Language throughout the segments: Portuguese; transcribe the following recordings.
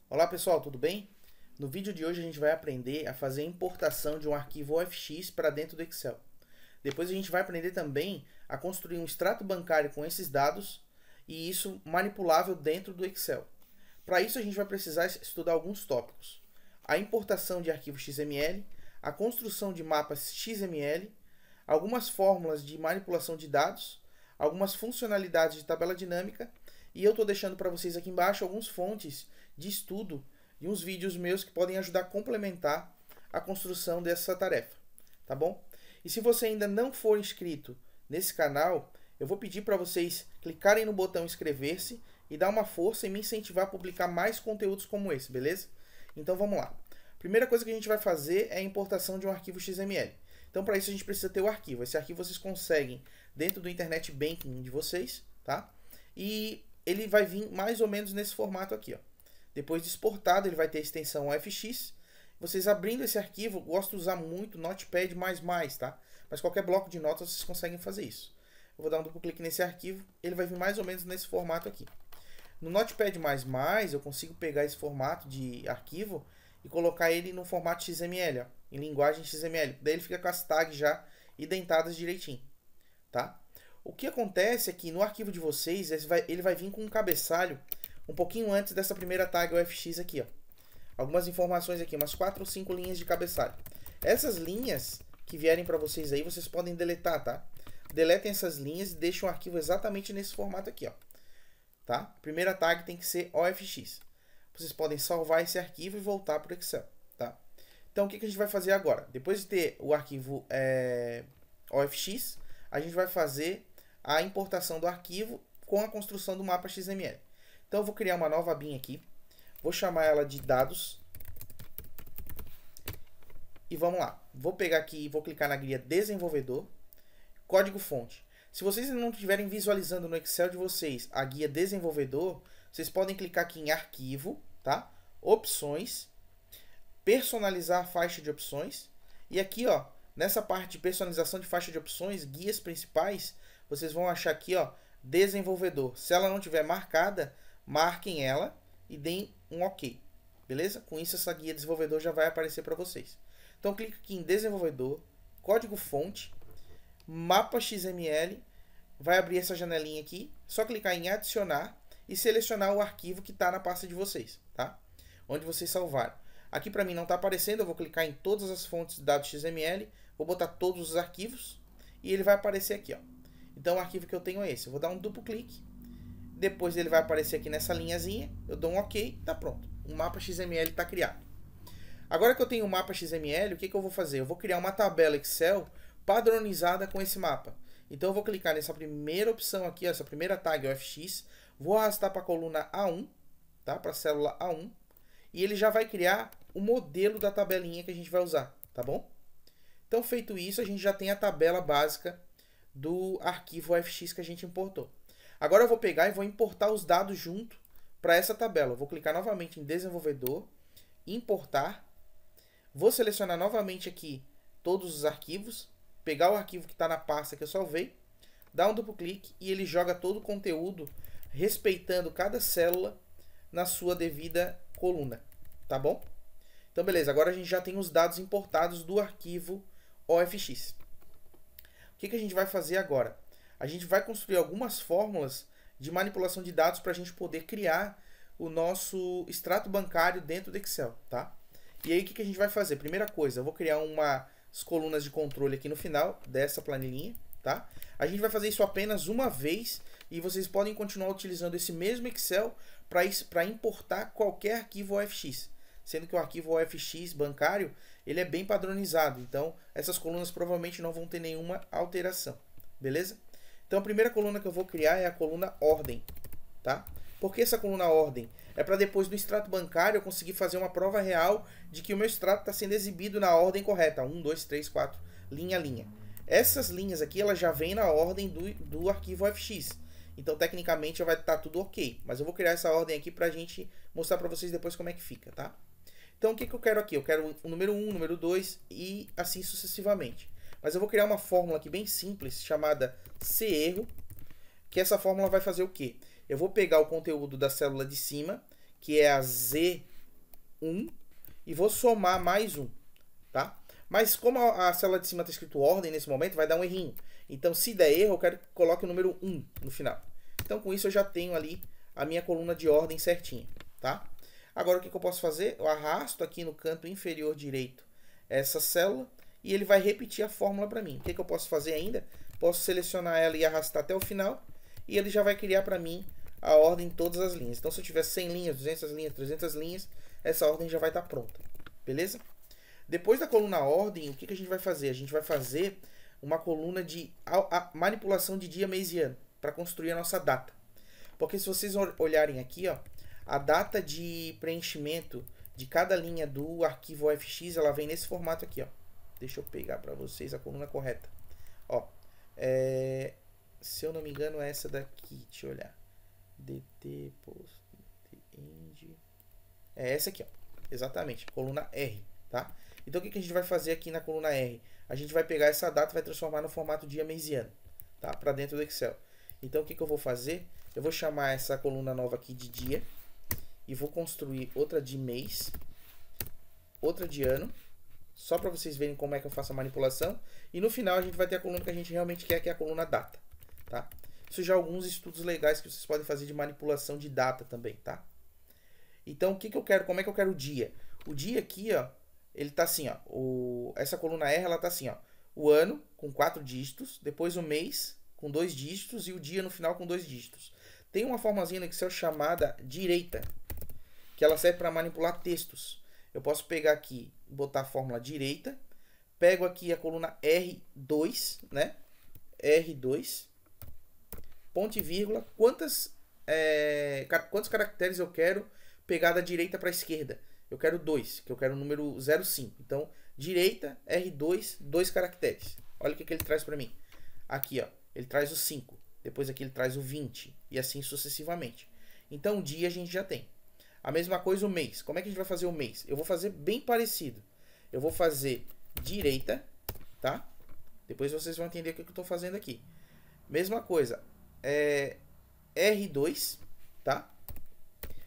Olá pessoal, tudo bem? No vídeo de hoje a gente vai aprender a fazer a importação de um arquivo OFX para dentro do Excel. Depois a gente vai aprender também a construir um extrato bancário com esses dados e isso manipulável dentro do Excel. Para isso a gente vai precisar estudar alguns tópicos. A importação de arquivos XML, a construção de mapas XML, algumas fórmulas de manipulação de dados, algumas funcionalidades de tabela dinâmica e eu estou deixando para vocês aqui embaixo algumas fontes de estudo e uns vídeos meus que podem ajudar a complementar a construção dessa tarefa, tá bom? E se você ainda não for inscrito nesse canal, eu vou pedir para vocês clicarem no botão inscrever-se e dar uma força e me incentivar a publicar mais conteúdos como esse, beleza? Então vamos lá. Primeira coisa que a gente vai fazer é a importação de um arquivo XML. Então para isso a gente precisa ter o arquivo. Esse arquivo vocês conseguem dentro do Internet Banking de vocês, tá? E ele vai vir mais ou menos nesse formato aqui, ó. Depois de exportado, ele vai ter a extensão OFX. Vocês abrindo esse arquivo, eu gosto de usar muito Notepad++, tá? Mas qualquer bloco de notas vocês conseguem fazer isso. Eu vou dar um duplo clique nesse arquivo, ele vai vir mais ou menos nesse formato aqui. No Notepad++, eu consigo pegar esse formato de arquivo e colocar ele no formato XML, ó, em linguagem XML. Daí ele fica com as tags já identadas direitinho, tá? O que acontece é que no arquivo de vocês, ele vai vir com um cabeçalho um pouquinho antes dessa primeira tag OFX aqui, ó. Algumas informações aqui, umas 4 ou 5 linhas de cabeçalho. Essas linhas que vierem para vocês aí, vocês podem deletar, tá? Deletem essas linhas e deixem o arquivo exatamente nesse formato aqui, ó. Tá? Primeira tag tem que ser OFX. Vocês podem salvar esse arquivo e voltar para o Excel, tá? Então, o que a gente vai fazer agora? Depois de ter o arquivo OFX, a gente vai fazer a importação do arquivo com a construção do mapa XML. Então eu vou criar uma nova abinha aqui, vou chamar ela de dados e vamos lá. Vou pegar aqui e vou clicar na guia desenvolvedor, código fonte. Se vocês não estiverem visualizando no Excel de vocês a guia desenvolvedor, vocês podem clicar aqui em arquivo, tá? Opções, personalizar a faixa de opções e aqui, ó, nessa parte de personalização de faixa de opções, guias principais, vocês vão achar aqui, ó, desenvolvedor. Se ela não tiver marcada, marquem ela e deem um OK, beleza? Com isso, essa guia desenvolvedor já vai aparecer para vocês. Então, clique aqui em desenvolvedor, código fonte, mapa XML, vai abrir essa janelinha aqui, só clicar em adicionar e selecionar o arquivo que está na pasta de vocês, tá? Onde vocês salvaram. Aqui para mim não está aparecendo, eu vou clicar em todas as fontes de dados XML, vou botar todos os arquivos e ele vai aparecer aqui, ó. Então, o arquivo que eu tenho é esse. Eu vou dar um duplo clique. Depois ele vai aparecer aqui nessa linhazinha. Eu dou um OK, tá pronto. O mapa XML está criado. Agora que eu tenho o mapa XML, o que eu vou fazer? Eu vou criar uma tabela Excel padronizada com esse mapa. Então eu vou clicar nessa primeira opção aqui, essa primeira tag OFX. Vou arrastar para a coluna A1, tá? Para a célula A1. E ele já vai criar o modelo da tabelinha que a gente vai usar, tá bom? Então feito isso, a gente já tem a tabela básica do arquivo OFX que a gente importou. Agora eu vou pegar e vou importar os dados junto para essa tabela. Eu vou clicar novamente em desenvolvedor, importar. Vou selecionar novamente aqui todos os arquivos, pegar o arquivo que está na pasta que eu salvei, dar um duplo clique e ele joga todo o conteúdo respeitando cada célula na sua devida coluna, tá bom? Então beleza, agora a gente já tem os dados importados do arquivo OFX. O que a gente vai fazer agora? A gente vai construir algumas fórmulas de manipulação de dados para a gente poder criar o nosso extrato bancário dentro do Excel, tá? E aí o que a gente vai fazer? Primeira coisa, eu vou criar umas colunas de controle aqui no final dessa planilhinha, tá? A gente vai fazer isso apenas uma vez e vocês podem continuar utilizando esse mesmo Excel para importar qualquer arquivo OFX. Sendo que o arquivo OFX bancário, ele é bem padronizado. Então, essas colunas provavelmente não vão ter nenhuma alteração, beleza? Então, a primeira coluna que eu vou criar é a coluna ordem, tá? Por que essa coluna ordem? É para depois do extrato bancário eu conseguir fazer uma prova real de que o meu extrato está sendo exibido na ordem correta. 1, 2, 3, 4, linha a linha. Essas linhas aqui, elas já vêm na ordem do arquivo OFX. Então, tecnicamente, já vai estar tudo ok. Mas eu vou criar essa ordem aqui para a gente mostrar para vocês depois como é que fica, tá? Então, o que eu quero aqui? Eu quero o número 1, o número 2 e assim sucessivamente. Mas eu vou criar uma fórmula aqui bem simples, chamada cerro, que essa fórmula vai fazer o quê? Eu vou pegar o conteúdo da célula de cima, que é a Z 1 e vou somar mais 1, tá? Mas como a célula de cima está escrito ordem nesse momento, vai dar um errinho. Então, se der erro, eu quero que coloque o número 1 no final. Então, com isso, eu já tenho ali a minha coluna de ordem certinha, tá? Agora, o que eu posso fazer? Eu arrasto aqui no canto inferior direito essa célula e ele vai repetir a fórmula para mim. O que eu posso fazer ainda? Posso selecionar ela e arrastar até o final e ele já vai criar para mim a ordem em todas as linhas. Então, se eu tiver 100 linhas, 200 linhas, 300 linhas, essa ordem já vai estar pronta, beleza? Depois da coluna ordem, o que a gente vai fazer? A gente vai fazer uma coluna de manipulação de dia, mês e ano para construir a nossa data. Porque se vocês olharem aqui, ó, a data de preenchimento de cada linha do arquivo OFX, ela vem nesse formato aqui, ó. Deixa eu pegar para vocês a coluna correta. Ó, se eu não me engano é essa daqui, deixa eu olhar. DT post end. É essa aqui, ó. Exatamente, coluna R, tá? Então o que a gente vai fazer aqui na coluna R? A gente vai pegar essa data e vai transformar no formato dia, mês e ano, tá? Para dentro do Excel. Então o que eu vou fazer? Eu vou chamar essa coluna nova aqui de dia e vou construir outra de mês, outra de ano, só para vocês verem como é que eu faço a manipulação. E no final a gente vai ter a coluna que a gente realmente quer, que é a coluna data, tá? Isso já é alguns estudos legais que vocês podem fazer de manipulação de data também, tá? Então o que eu quero? Como é que eu quero o dia? O dia aqui, ó, ele tá assim, ó. Essa coluna R, ela tá assim, ó. O ano com 4 dígitos, depois o mês com 2 dígitos e o dia no final com 2 dígitos. Tem uma formazinha no Excel chamada direita, que ela serve para manipular textos. Eu posso pegar aqui, botar a fórmula direita, pego aqui a coluna R2, né? R2, ponto e vírgula, quantos caracteres eu quero pegar da direita para a esquerda? Eu quero 2, que eu quero o número 05. Então, direita, R2, 2 caracteres. Olha o que ele traz para mim. Aqui, ó, ele traz o 5. Depois aqui ele traz o 20. E assim sucessivamente. Então, o dia a gente já tem. A mesma coisa o mês. Como é que a gente vai fazer o mês? Eu vou fazer bem parecido. Eu vou fazer direita, tá? Depois vocês vão entender o que eu estou fazendo aqui. Mesma coisa. R2, tá?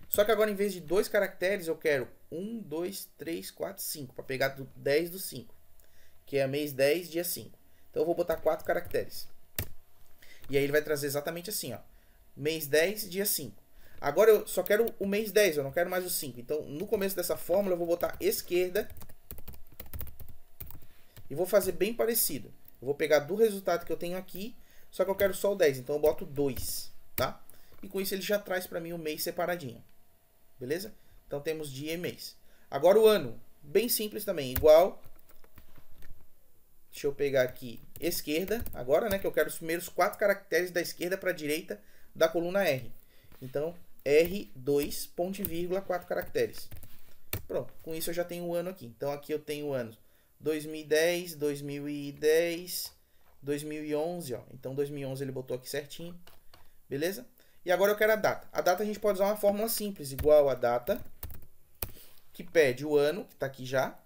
Só que agora, em vez de 2 caracteres, eu quero 1, 2, 3, 4, 5. Para pegar do 10 do 5. Que é mês 10, dia 5. Então, eu vou botar 4 caracteres. E aí, ele vai trazer exatamente assim, ó. Mês 10, dia 5. Agora, eu só quero o mês 10, eu não quero mais o 5. Então, no começo dessa fórmula, eu vou botar esquerda. E vou fazer bem parecido. Eu vou pegar do resultado que eu tenho aqui, só que eu quero só o 10. Então, eu boto 2, tá? E com isso, ele já traz para mim o mês separadinho. Beleza? Então temos dia e mês. Agora o ano, bem simples também, igual. Deixa eu pegar aqui esquerda, agora, né, que eu quero os primeiros 4 caracteres da esquerda para a direita da coluna R. Então, R2, ponto e vírgula, 4 caracteres. Pronto, com isso eu já tenho o ano aqui. Então aqui eu tenho o ano 2010, 2010, 2011, ó. Então 2011 ele botou aqui certinho. Beleza? E agora eu quero a data. A data a gente pode usar uma fórmula simples, igual a data, que pede o ano, que está aqui já.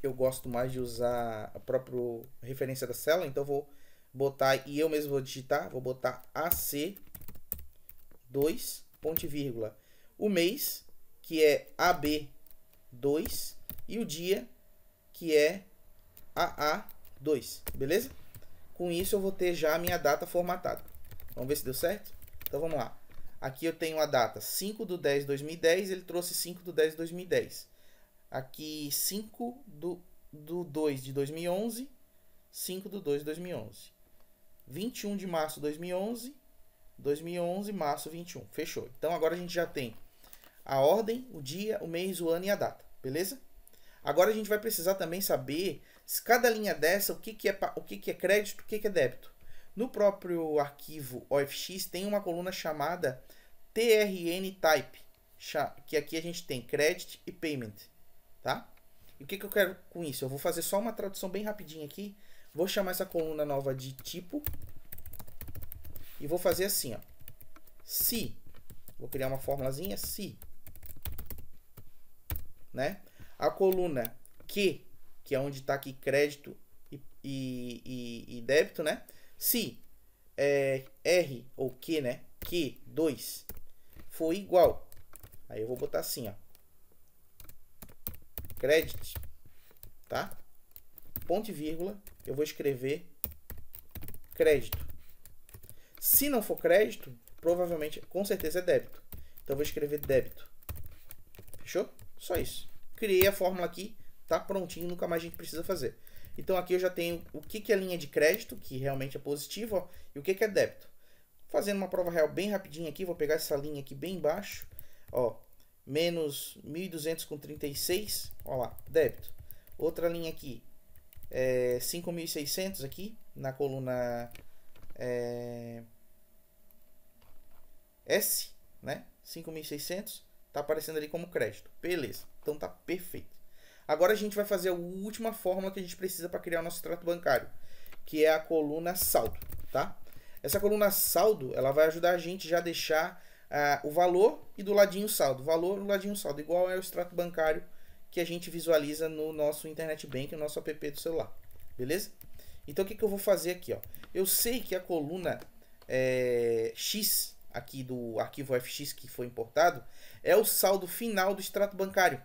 Eu gosto mais de usar a própria referência da célula, então eu vou botar, e eu mesmo vou digitar, vou botar AC2, ponto e vírgula, o mês, que é AB2, e o dia, que é AA2, beleza? Com isso eu vou ter já a minha data formatada. Vamos ver se deu certo? Então vamos lá. Aqui eu tenho a data 5 de 10 de 2010, ele trouxe 5 de 10 de 2010. Aqui 5 de 2 de 2011, 5 de 2 de 2011. 21 de março de 2011, 2011, março 21. Fechou. Então agora a gente já tem a ordem, o dia, o mês, o ano e a data. Beleza? Agora a gente vai precisar também saber se cada linha dessa, o que é crédito, o que é débito. No próprio arquivo OFX tem uma coluna chamada TRN-Type, que aqui a gente tem Credit e Payment, tá? E o que eu quero com isso? Eu vou fazer só uma tradução bem rapidinho aqui, vou chamar essa coluna nova de tipo e vou fazer assim, ó. Se, vou criar uma formulazinha, se, né? A coluna que é onde está aqui crédito e débito, né? Se R ou Q, né? Q2 for igual. Aí eu vou botar assim, ó. credit, tá? Ponto e vírgula, eu vou escrever crédito. Se não for crédito, provavelmente, com certeza é débito. Então, eu vou escrever débito. Fechou? Só isso. Criei a fórmula aqui, tá prontinho, nunca mais a gente precisa fazer. Então, aqui eu já tenho o que é linha de crédito, que realmente é positivo, ó, e o que é débito. Fazendo uma prova real bem rapidinho aqui, vou pegar essa linha aqui bem embaixo, ó, menos 1.200 com 36, ó lá, débito. Outra linha aqui, 5.600 aqui, na coluna S, né? 5.600, tá aparecendo ali como crédito. Beleza, então tá perfeito. Agora a gente vai fazer a última fórmula que a gente precisa para criar o nosso extrato bancário, que é a coluna saldo, tá? Essa coluna saldo, ela vai ajudar a gente já a deixar o valor e do ladinho saldo. Valor e ladinho saldo, igual é o extrato bancário que a gente visualiza no nosso Internet Bank, no nosso app do celular. Beleza? Então o que eu vou fazer aqui, ó? Eu sei que a coluna X, aqui do arquivo FX que foi importado, é o saldo final do extrato bancário,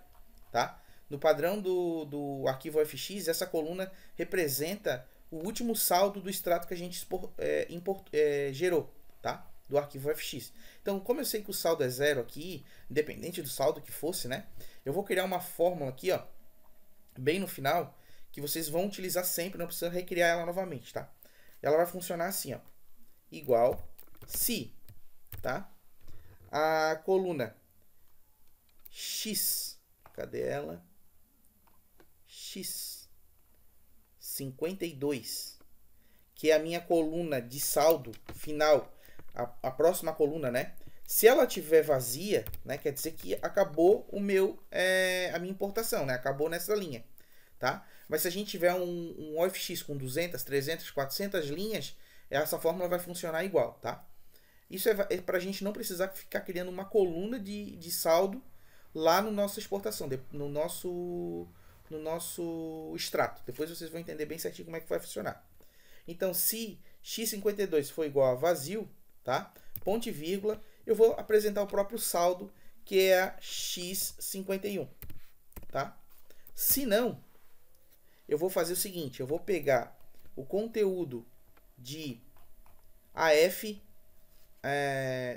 tá? No padrão do arquivo FX, essa coluna representa o último saldo do extrato que a gente gerou, tá? Do arquivo FX. Então, como eu sei que o saldo é zero aqui, independente do saldo que fosse, né? Eu vou criar uma fórmula aqui, ó, bem no final, que vocês vão utilizar sempre, não precisa recriar ela novamente, tá? Ela vai funcionar assim, ó, igual se, tá? A coluna X, cadê ela? X 52, que é a minha coluna de saldo final, a próxima coluna, né? Se ela tiver vazia, né, quer dizer que acabou a minha importação, né? Acabou nessa linha, tá? Mas se a gente tiver um OFX com 200, 300, 400 linhas, essa fórmula vai funcionar igual, tá? Isso é para a gente não precisar ficar criando uma coluna de saldo lá no nossa exportação, no nosso extrato. Depois vocês vão entender bem certinho como é que vai funcionar. Então, se x52 for igual a vazio, tá? Ponto e vírgula, eu vou apresentar o próprio saldo, que é a x51, tá? Se não, eu vou fazer o seguinte, eu vou pegar o conteúdo de AF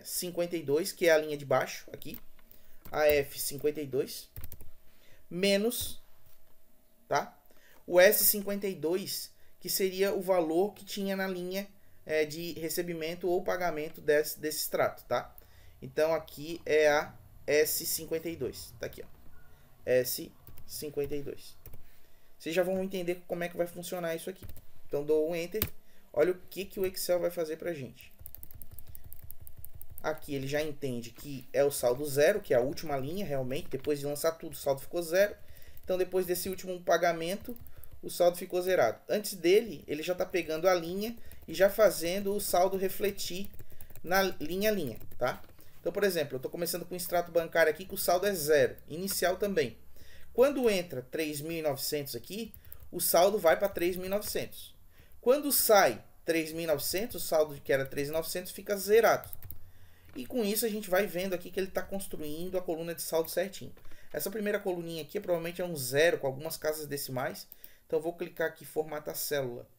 52, que é a linha de baixo aqui, AF 52, menos, tá? O S52, que seria o valor que tinha na linha de recebimento ou pagamento desse extrato, tá? Então aqui é a S52, tá aqui, ó, S52. Vocês já vão entender como é que vai funcionar isso aqui. Então dou um Enter, olha o que o Excel vai fazer pra gente. Aqui ele já entende que é o saldo zero, que é a última linha realmente, depois de lançar tudo o saldo ficou zero. Então depois desse último pagamento, o saldo ficou zerado. Antes dele, ele já está pegando a linha e já fazendo o saldo refletir na linha a linha, tá? Então, por exemplo, eu estou começando com um extrato bancário aqui que o saldo é zero, inicial também. Quando entra 3.900 aqui, o saldo vai para 3.900. Quando sai 3.900, o saldo que era 3.900 fica zerado. E com isso a gente vai vendo aqui que ele está construindo a coluna de saldo certinho. Essa primeira coluninha aqui provavelmente é um zero com algumas casas decimais. Então eu vou clicar aqui formatar célula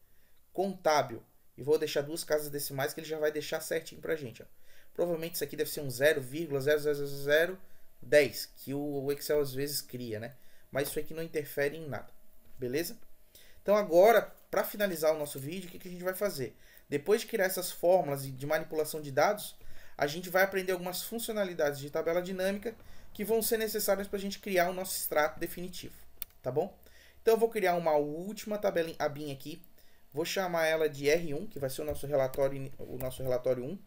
contábil e vou deixar duas casas decimais que ele já vai deixar certinho pra gente, ó. Provavelmente isso aqui deve ser um 0,00010 que o Excel às vezes cria, né? Mas isso aqui não interfere em nada, beleza? Então agora, para finalizar o nosso vídeo, o que a gente vai fazer? Depois de criar essas fórmulas de manipulação de dados, a gente vai aprender algumas funcionalidades de tabela dinâmica que vão ser necessárias para a gente criar o nosso extrato definitivo, tá bom? Então eu vou criar uma última tabela abinha aqui, vou chamar ela de R1, que vai ser o nosso relatório 1,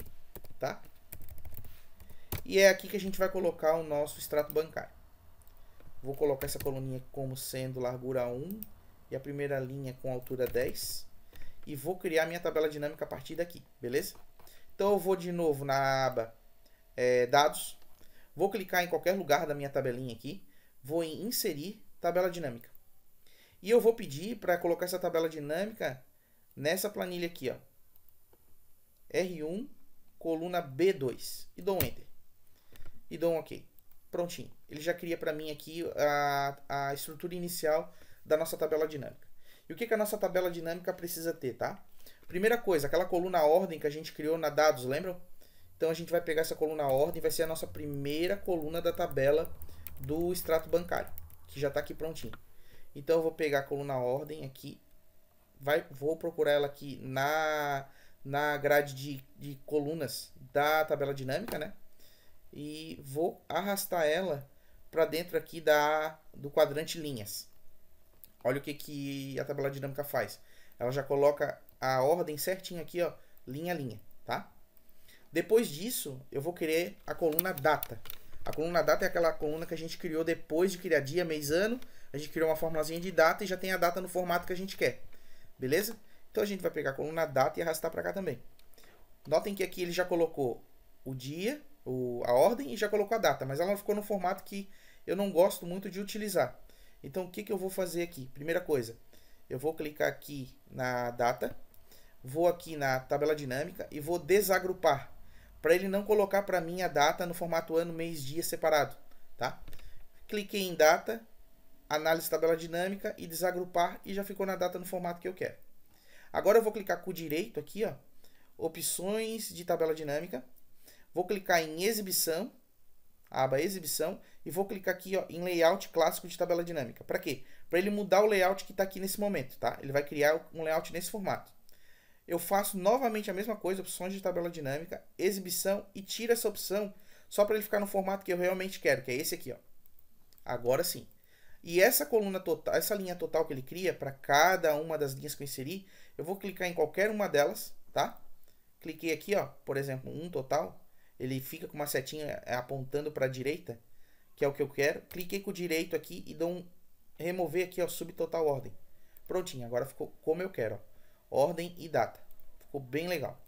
tá? E é aqui que a gente vai colocar o nosso extrato bancário. Vou colocar essa coluninha como sendo largura 1 e a primeira linha com altura 10. E vou criar minha tabela dinâmica a partir daqui, beleza? Então eu vou de novo na aba dados, vou clicar em qualquer lugar da minha tabelinha aqui, vou em inserir tabela dinâmica. E eu vou pedir para colocar essa tabela dinâmica nessa planilha aqui, ó. R1, coluna B2. E dou um Enter. E dou um OK. Prontinho. Ele já cria para mim aqui a estrutura inicial da nossa tabela dinâmica. E o que a nossa tabela dinâmica precisa ter, tá? Primeira coisa, aquela coluna ordem que a gente criou na dados, lembram? Então a gente vai pegar essa coluna ordem, vai ser a nossa primeira coluna da tabela do extrato bancário, que já está aqui prontinho. Então eu vou pegar a coluna ordem aqui, vou procurar ela aqui na grade de colunas da tabela dinâmica, né? E vou arrastar ela para dentro aqui do quadrante linhas. Olha o que a tabela dinâmica faz. Ela já coloca a ordem certinho aqui, ó, linha a linha, tá? Depois disso, eu vou querer a coluna data. A coluna data é aquela coluna que a gente criou depois de criar dia, mês, ano. A gente criou uma formulazinha de data e já tem a data no formato que a gente quer. Beleza? Então a gente vai pegar a coluna data e arrastar para cá também. Notem que aqui ele já colocou o dia, a ordem e já colocou a data, mas ela ficou no formato que eu não gosto muito de utilizar. Então o que eu vou fazer aqui? Primeira coisa, eu vou clicar aqui na data, vou aqui na tabela dinâmica e vou desagrupar, para ele não colocar para mim a data no formato ano, mês, dia separado, tá? Cliquei em data, análise tabela dinâmica e desagrupar e já ficou na data no formato que eu quero. Agora eu vou clicar com o direito aqui, ó, opções de tabela dinâmica, vou clicar em exibição, aba exibição, e vou clicar aqui, ó, em layout clássico de tabela dinâmica. Para quê? Para ele mudar o layout que está aqui nesse momento, tá? Ele vai criar um layout nesse formato. Eu faço novamente a mesma coisa, opções de tabela dinâmica, exibição, e tiro essa opção só para ele ficar no formato que eu realmente quero, que é esse aqui, ó. Agora sim. E essa coluna total, essa linha total que ele cria para cada uma das linhas que eu inseri, eu vou clicar em qualquer uma delas, tá? Cliquei aqui, ó, por exemplo, um total, ele fica com uma setinha apontando para a direita, que é o que eu quero. Cliquei com o direito aqui e dou remover aqui, ó, subtotal ordem. Prontinho, agora ficou como eu quero, ó. Ordem e data. Ficou bem legal.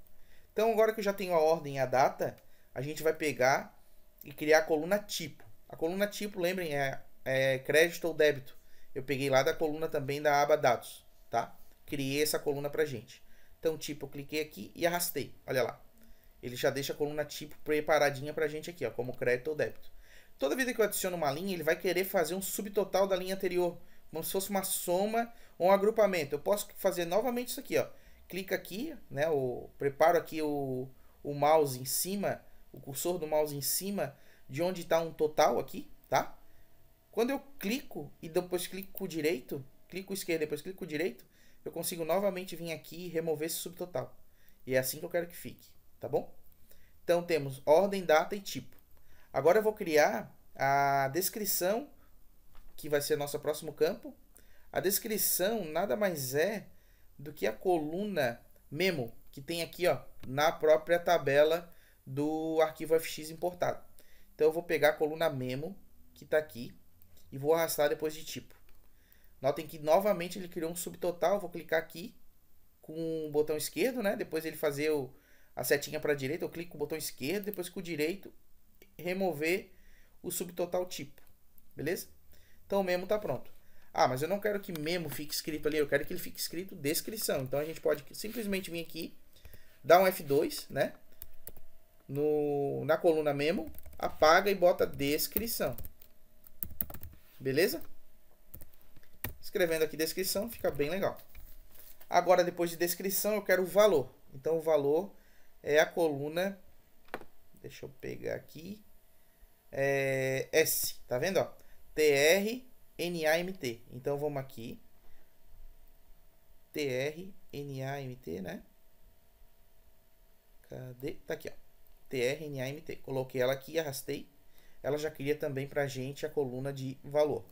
Então, agora que eu já tenho a ordem e a data, a gente vai pegar e criar a coluna tipo. A coluna tipo, lembrem, é crédito ou débito. Eu peguei lá da coluna também da aba dados, tá? Criei essa coluna pra gente. Então, tipo, eu cliquei aqui e arrastei. Olha lá. Ele já deixa a coluna tipo preparadinha pra gente aqui, ó, como crédito ou débito. Toda vez que eu adiciono uma linha, ele vai querer fazer um subtotal da linha anterior, como se fosse uma soma ou um agrupamento. Eu posso fazer novamente isso aqui, ó. Clica aqui, né? Preparo aqui o mouse em cima, o cursor do mouse em cima de onde está um total aqui, tá? Quando eu clico e depois clico com o direito, clico com o esquerdo, depois clico com o direito, eu consigo novamente vir aqui e remover esse subtotal. E é assim que eu quero que fique, tá bom? Então temos ordem, data e tipo. Agora eu vou criar a descrição, que vai ser nosso próximo campo. A descrição nada mais é do que a coluna memo, que tem aqui, ó, na própria tabela do arquivo FX importado. Então eu vou pegar a coluna memo, que está aqui, e vou arrastar depois de tipo. Notem que novamente ele criou um subtotal. Vou clicar aqui com o botão esquerdo, né? Depois ele fazer a setinha para a direita, eu clico com o botão esquerdo, depois com o direito, remover o subtotal tipo. Beleza? Então o memo está pronto. Ah, mas eu não quero que memo fique escrito ali, eu quero que ele fique escrito descrição. Então a gente pode simplesmente vir aqui, dar um F2, né? Na coluna memo, apaga e bota descrição. Beleza? Escrevendo aqui descrição, fica bem legal. Agora, depois de descrição, eu quero o valor. Então, o valor é a coluna... Deixa eu pegar aqui. S, tá vendo? Ó? TRNAMT. Então, vamos aqui. TRNAMT, né? Cadê? Tá aqui, ó. TRNAMT. Coloquei ela aqui, arrastei. Ela já cria também pra gente a coluna de valor.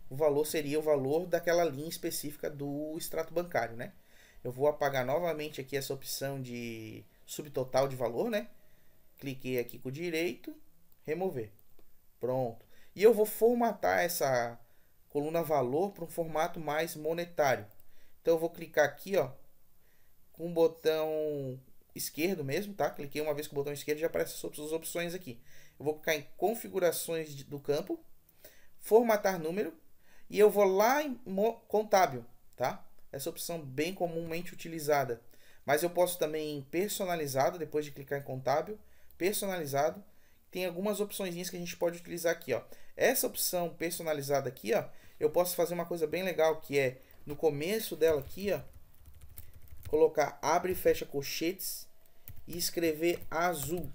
O valor seria o valor daquela linha específica do extrato bancário, né? Eu vou apagar novamente aqui essa opção de subtotal de valor, né? Cliquei aqui com o direito, remover. Pronto. E eu vou formatar essa coluna valor para um formato mais monetário. Então eu vou clicar aqui, ó, com o botão esquerdo mesmo, tá? Cliquei uma vez com o botão esquerdo, já aparecem as opções aqui. Eu vou clicar em configurações do campo, formatar número, e eu vou lá em contábil, tá? Essa opção bem comumente utilizada. Mas eu posso também em personalizado, depois de clicar em contábil, personalizado, tem algumas opções que a gente pode utilizar aqui, ó. Essa opção personalizada aqui, ó, eu posso fazer uma coisa bem legal, que é no começo dela aqui, ó, colocar abre e fecha colchetes e escrever azul.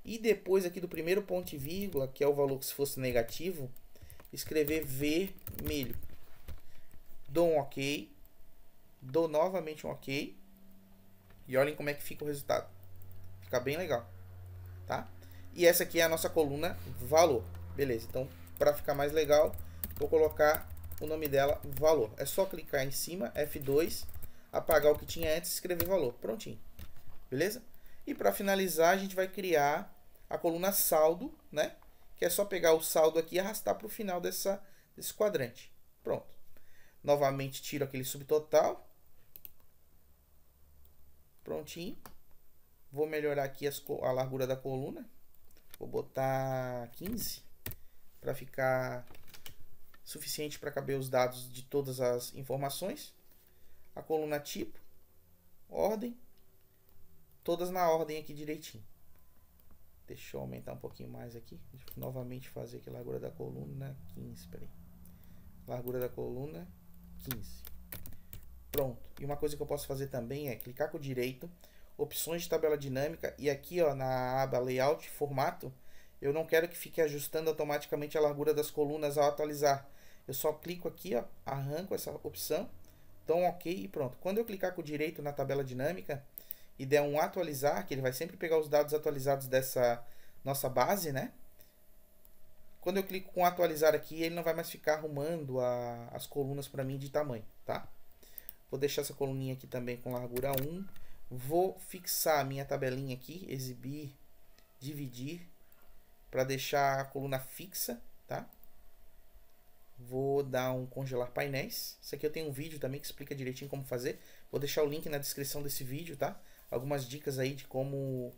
E depois aqui do primeiro ponto e vírgula, que é o valor que se fosse negativo, escrever vermelho. Dou um OK. Dou novamente um OK. E olhem como é que fica o resultado. Fica bem legal, tá? E essa aqui é a nossa coluna valor. Beleza, então para ficar mais legal, vou colocar o nome dela valor. É só clicar em cima, F2, apagar o que tinha antes e escrever valor. Prontinho. Beleza? E para finalizar, a gente vai criar a coluna saldo, né? Que é só pegar o saldo aqui e arrastar para o final desse quadrante. Pronto. Novamente tiro aquele subtotal. Prontinho. Vou melhorar aqui a largura da coluna. Vou botar 15 para ficar suficiente para caber os dados de todas as informações. A coluna tipo, ordem, todas na ordem aqui direitinho. Deixa eu aumentar um pouquinho mais aqui. Deixa eu novamente fazer aqui a largura da coluna 15. Peraí. Largura da coluna 15. Pronto. E uma coisa que eu posso fazer também é clicar com o direito, opções de tabela dinâmica, e aqui ó, na aba layout, formato, eu não quero que fique ajustando automaticamente a largura das colunas ao atualizar. Eu só clico aqui, ó, arranco essa opção, dou um OK e pronto. Quando eu clicar com o direito na tabela dinâmica e der um atualizar, que ele vai sempre pegar os dados atualizados dessa nossa base, né? Quando eu clico com atualizar aqui, ele não vai mais ficar arrumando as colunas para mim de tamanho, tá? Vou deixar essa coluninha aqui também com largura 1. Vou fixar a minha tabelinha aqui, exibir, dividir, para deixar a coluna fixa, tá? Vou dar um congelar painéis. Isso aqui eu tenho um vídeo também que explica direitinho como fazer. Vou deixar o link na descrição desse vídeo, tá? Algumas dicas aí de como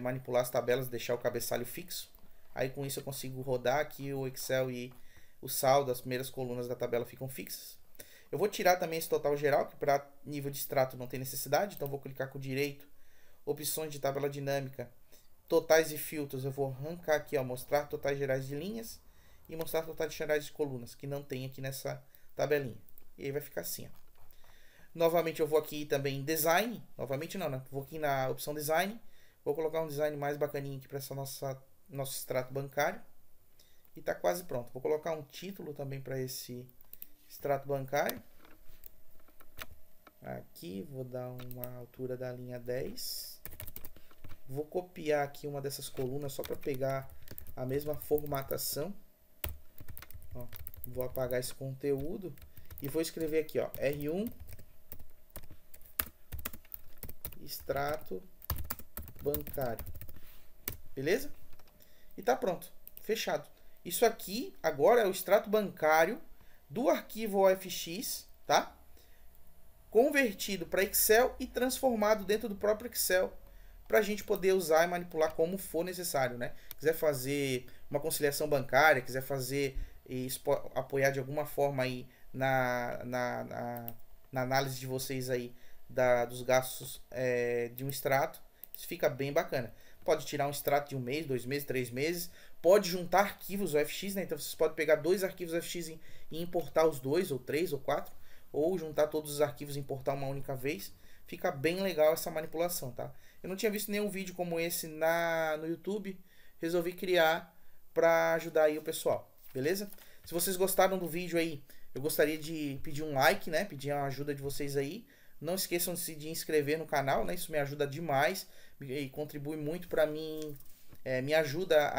manipular as tabelas, deixar o cabeçalho fixo. Aí com isso eu consigo rodar aqui o Excel e o saldo, as primeiras colunas da tabela ficam fixas. Eu vou tirar também esse total geral, que para nível de extrato não tem necessidade, então vou clicar com o direito, opções de tabela dinâmica, totais e filtros, eu vou arrancar aqui, ó, mostrar totais gerais de linhas e mostrar totais gerais de colunas, que não tem aqui nessa tabelinha. E aí vai ficar assim, ó. Novamente eu vou aqui também em design, novamente não, né? Vou aqui na opção design, vou colocar um design mais bacaninho aqui para essa nosso extrato bancário. E tá quase pronto. Vou colocar um título também para esse extrato bancário. Aqui, vou dar uma altura da linha 10. Vou copiar aqui uma dessas colunas só para pegar a mesma formatação. Ó, vou apagar esse conteúdo e vou escrever aqui, ó, R1 extrato bancário. Beleza? E tá pronto. Fechado. Isso aqui agora é o extrato bancário do arquivo OFX, tá? Convertido para Excel e transformado dentro do próprio Excel para a gente poder usar e manipular como for necessário, né? Quiser fazer uma conciliação bancária, quiser fazer e apoiar de alguma forma aí na análise de vocês aí dos gastos de um extrato, isso fica bem bacana. Pode tirar um extrato de 1 mês, 2 meses, 3 meses. Pode juntar arquivos UFX, né? Então vocês podem pegar 2 arquivos UFX e importar os 2, ou 3, ou 4. Ou juntar todos os arquivos e importar uma única vez. Fica bem legal essa manipulação, tá? Eu não tinha visto nenhum vídeo como esse no YouTube. Resolvi criar para ajudar aí o pessoal, beleza? Se vocês gostaram do vídeo aí, eu gostaria de pedir um like, né? Pedir a ajuda de vocês aí. Não esqueçam de inscrever no canal, né? Isso me ajuda demais e contribui muito para mim, me ajuda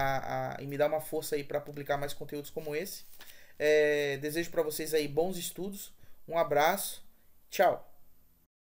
e me dá uma força aí para publicar mais conteúdos como esse. Desejo para vocês aí bons estudos, um abraço, tchau!